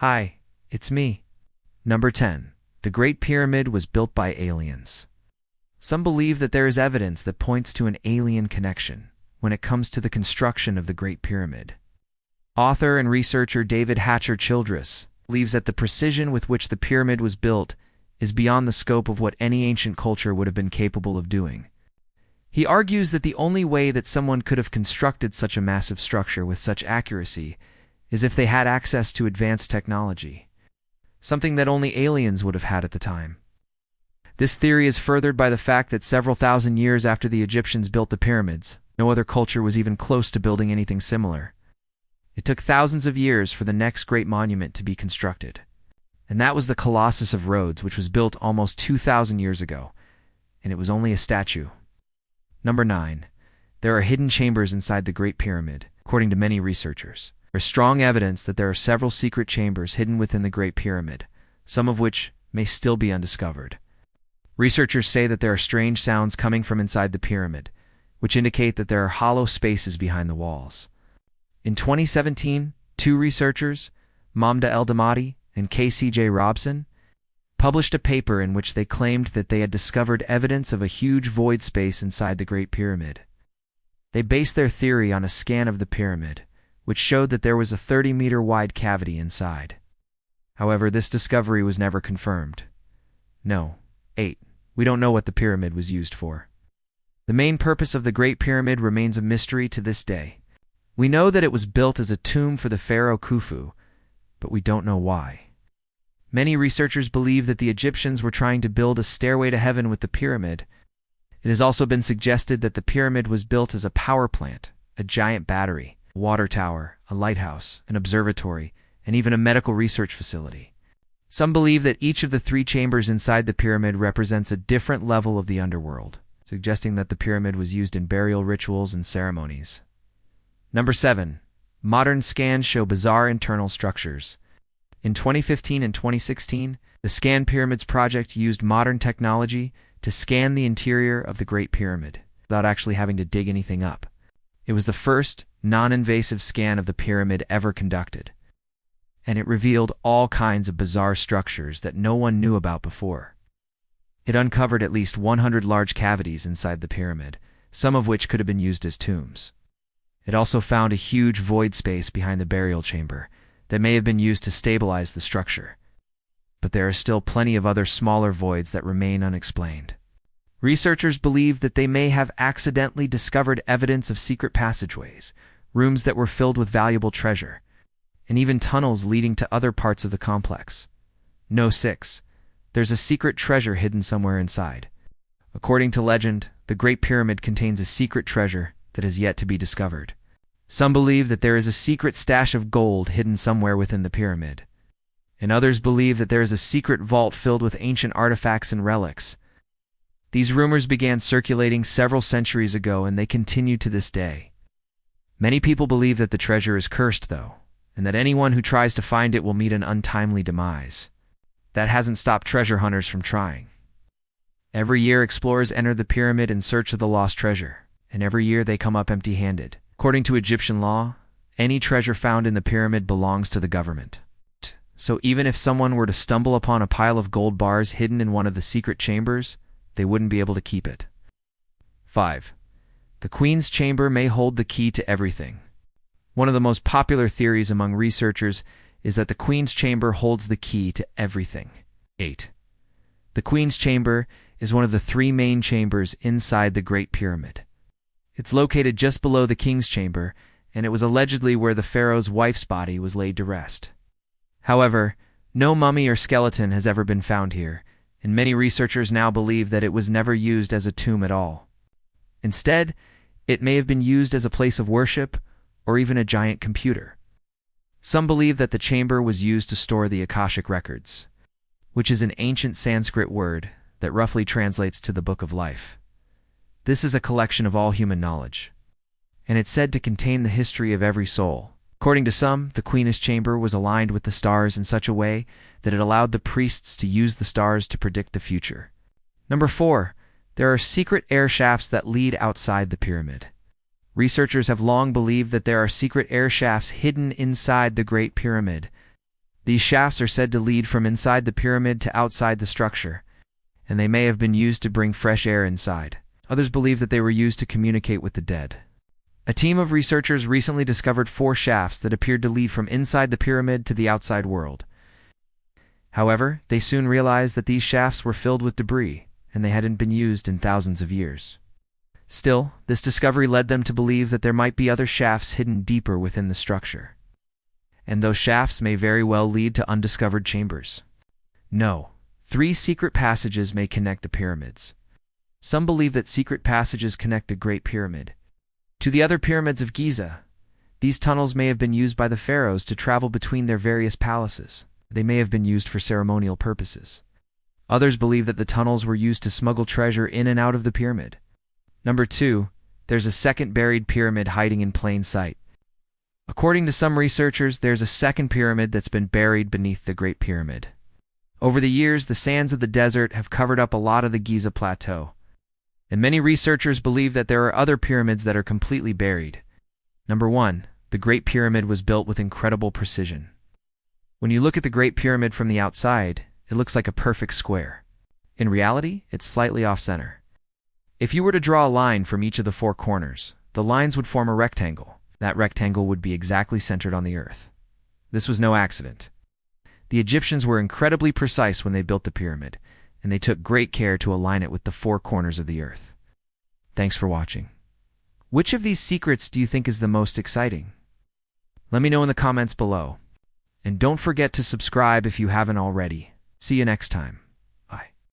Hi, it's me. Number 10. The Great Pyramid was built by aliens. Some believe that there is evidence that points to an alien connection when it comes to the construction of the Great Pyramid. Author and researcher David Hatcher Childress believes that the precision with which the pyramid was built is beyond the scope of what any ancient culture would have been capable of doing. He argues that the only way that someone could have constructed such a massive structure with such accuracy is if they had access to advanced technology, something that only aliens would have had at the time. This theory is furthered by the fact that several thousand years after the Egyptians built the pyramids, no other culture was even close to building anything similar. It took thousands of years for the next great monument to be constructed, and that was the Colossus of Rhodes, which was built almost 2,000 years ago, and it was only a statue. Number 9. There are hidden chambers inside the Great Pyramid, according to many researchers. There is strong evidence that there are several secret chambers hidden within the Great Pyramid, some of which may still be undiscovered. Researchers say that there are strange sounds coming from inside the pyramid, which indicate that there are hollow spaces behind the walls. In 2017, two researchers, Mamda El-Damati and K.C.J. Robson, published a paper in which they claimed that they had discovered evidence of a huge void space inside the Great Pyramid. They based their theory on a scan of the pyramid, which showed that there was a 30-meter wide cavity inside. However, this discovery was never confirmed. No. 8. We don't know what the pyramid was used for. The main purpose of the Great Pyramid remains a mystery to this day. We know that it was built as a tomb for the pharaoh Khufu, but we don't know why. Many researchers believe that the Egyptians were trying to build a stairway to heaven with the pyramid. It has also been suggested that the pyramid was built as a power plant, a giant battery, a water tower, a lighthouse, an observatory, and even a medical research facility. Some believe that each of the three chambers inside the pyramid represents a different level of the underworld, suggesting that the pyramid was used in burial rituals and ceremonies. Number 7. Modern scans show bizarre internal structures. In 2015 and 2016, the Scan Pyramids project used modern technology to scan the interior of the Great Pyramid without actually having to dig anything up. It was the first non-invasive scan of the pyramid ever conducted, and it revealed all kinds of bizarre structures that no one knew about before. It uncovered at least 100 large cavities inside the pyramid, some of which could have been used as tombs. It also found a huge void space behind the burial chamber that may have been used to stabilize the structure. But there are still plenty of other smaller voids that remain unexplained. Researchers believe that they may have accidentally discovered evidence of secret passageways, rooms that were filled with valuable treasure, and even tunnels leading to other parts of the complex. No. 6. There's a secret treasure hidden somewhere inside. According to legend, the Great Pyramid contains a secret treasure that has yet to be discovered. Some believe that there is a secret stash of gold hidden somewhere within the pyramid, and others believe that there is a secret vault filled with ancient artifacts and relics. These rumors began circulating several centuries ago, and they continue to this day. Many people believe that the treasure is cursed, though, and that anyone who tries to find it will meet an untimely demise. That hasn't stopped treasure hunters from trying. Every year, explorers enter the pyramid in search of the lost treasure, and every year they come up empty-handed. According to Egyptian law, any treasure found in the pyramid belongs to the government. So even if someone were to stumble upon a pile of gold bars hidden in one of the secret chambers, they wouldn't be able to keep it. 5. The Queen's Chamber may hold the key to everything. One of the most popular theories among researchers is that the Queen's Chamber holds the key to everything. 8. The Queen's Chamber is one of the three main chambers inside the Great Pyramid. It's located just below the King's Chamber, and it was allegedly where the pharaoh's wife's body was laid to rest. However, no mummy or skeleton has ever been found here, and many researchers now believe that it was never used as a tomb at all. Instead, it may have been used as a place of worship or even a giant computer. Some believe that the chamber was used to store the Akashic Records, which is an ancient Sanskrit word that roughly translates to the Book of Life. This is a collection of all human knowledge, and it's said to contain the history of every soul. According to some, the Queen's Chamber was aligned with the stars in such a way that it allowed the priests to use the stars to predict the future. Number 4. There are secret air shafts that lead outside the pyramid. Researchers have long believed that there are secret air shafts hidden inside the Great Pyramid. These shafts are said to lead from inside the pyramid to outside the structure, and they may have been used to bring fresh air inside. Others believe that they were used to communicate with the dead. A team of researchers recently discovered 4 shafts that appeared to lead from inside the pyramid to the outside world. However, they soon realized that these shafts were filled with debris, and they hadn't been used in thousands of years. Still, this discovery led them to believe that there might be other shafts hidden deeper within the structure. And those shafts may very well lead to undiscovered chambers. No, 3 secret passages may connect the pyramids. Some believe that secret passages connect the Great Pyramid to the other pyramids of Giza. These tunnels may have been used by the pharaohs to travel between their various palaces. They may have been used for ceremonial purposes. Others believe that the tunnels were used to smuggle treasure in and out of the pyramid. Number 2, there's a second buried pyramid hiding in plain sight. According to some researchers, there's a second pyramid that's been buried beneath the Great Pyramid. Over the years, the sands of the desert have covered up a lot of the Giza Plateau, and many researchers believe that there are other pyramids that are completely buried. Number 1, the Great Pyramid was built with incredible precision. When you look at the Great Pyramid from the outside, it looks like a perfect square. In reality, it's slightly off-center. If you were to draw a line from each of the 4 corners, the lines would form a rectangle. That rectangle would be exactly centered on the earth. This was no accident. The Egyptians were incredibly precise when they built the pyramid, and they took great care to align it with the 4 corners of the earth. Thanks for watching. Which of these secrets do you think is the most exciting? Let me know in the comments below. And don't forget to subscribe if you haven't already. See you next time.